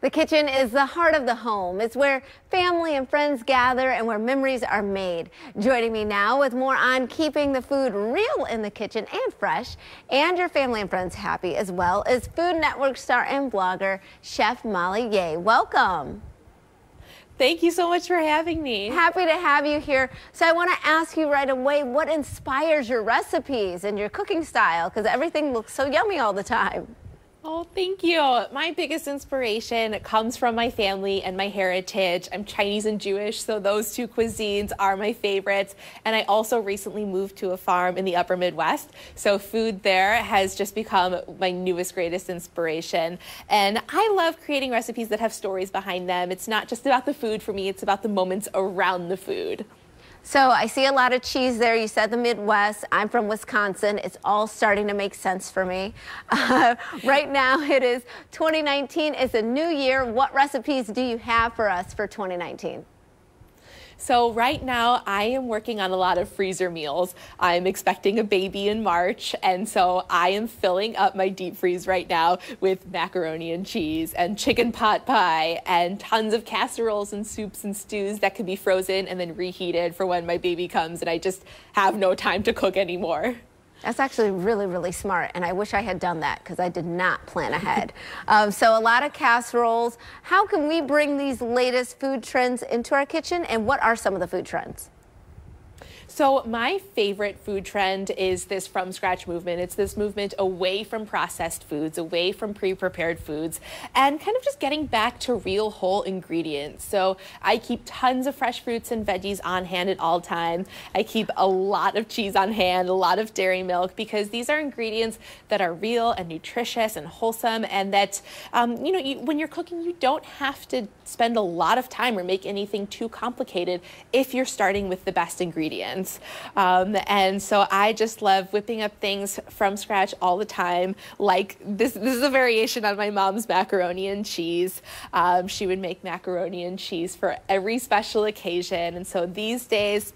The kitchen is the heart of the home. It's where family and friends gather and where memories are made. Joining me now with more on keeping the food real in the kitchen and fresh, and your family and friends happy as well, is Food Network star and blogger, Chef Molly Yeh. Welcome. Thank you so much for having me. Happy to have you here. So I want to ask you right away, what inspires your recipes and your cooking style? Because everything looks so yummy all the time. Oh, thank you. My biggest inspiration comes from my family and my heritage. I'm Chinese and Jewish, so those two cuisines are my favorites. And I also recently moved to a farm in the upper Midwest, so food there has just become my newest, greatest inspiration. And I love creating recipes that have stories behind them. It's not just about the food for me, it's about the moments around the food. So I see a lot of cheese there. You said the Midwest. I'm from Wisconsin. It's all starting to make sense for me. Right now it is 2019. It's a new year. What recipes do you have for us for 2019? So right now I am working on a lot of freezer meals. I'm expecting a baby in March, and so I am filling up my deep freeze right now with macaroni and cheese and chicken pot pie and tons of casseroles and soups and stews that can be frozen and then reheated for when my baby comes and I just have no time to cook anymore. That's actually really, really smart, and I wish I had done that because I did not plan ahead. So a lot of casseroles. How can we bring these latest food trends into our kitchen, and what are some of the food trends? So my favorite food trend is this from scratch movement. It's this movement away from processed foods, away from pre-prepared foods, and kind of just getting back to real whole ingredients. So I keep tons of fresh fruits and veggies on hand at all time. I keep a lot of cheese on hand, a lot of dairy milk, because these are ingredients that are real and nutritious and wholesome, and that when you're cooking, you don't have to spend a lot of time or make anything too complicated if you're starting with the best ingredients. And so I just love whipping up things from scratch all the time. Like this is a variation on my mom's macaroni and cheese. She would make macaroni and cheese for every special occasion. And so these days,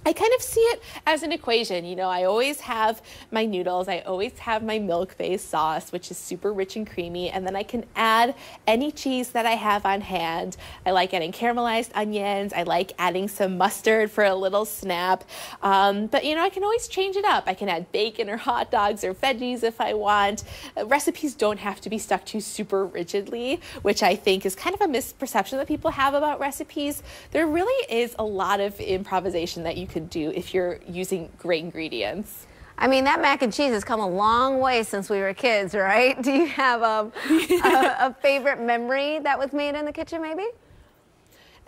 I kind of see it as an equation. You know, I always have my noodles, I always have my milk-based sauce, which is super rich and creamy, and then I can add any cheese that I have on hand. I like adding caramelized onions, I like adding some mustard for a little snap, but you know, I can always change it up. I can add bacon or hot dogs or veggies if I want. Recipes don't have to be stuck to super rigidly, which I think is kind of a misperception that people have about recipes. There really is a lot of improvisation that you could do if you're using great ingredients. I mean, that mac and cheese has come a long way since we were kids, right? Do you have a favorite memory that was made in the kitchen, maybe?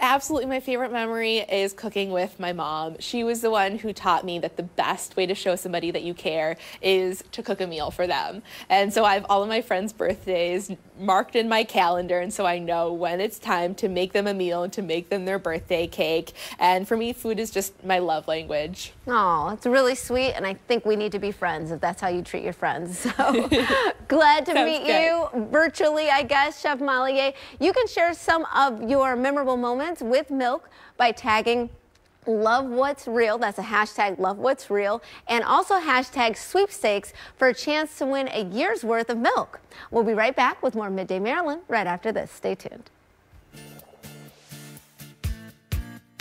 Absolutely, my favorite memory is cooking with my mom. She was the one who taught me that the best way to show somebody that you care is to cook a meal for them. And so I have all of my friends' birthdays marked in my calendar, and so I know when it's time to make them a meal and to make them their birthday cake. And for me, food is just my love language. Oh, it's really sweet, and I think we need to be friends if that's how you treat your friends. So glad to meet you virtually, I guess, Chef Molly Yeh. You can share some of your memorable moments with milk by tagging Love What's Real. That's a hashtag Love What's Real, and also hashtag sweepstakes for a chance to win a year's worth of milk. We'll be right back with more Midday Maryland right after this. Stay tuned.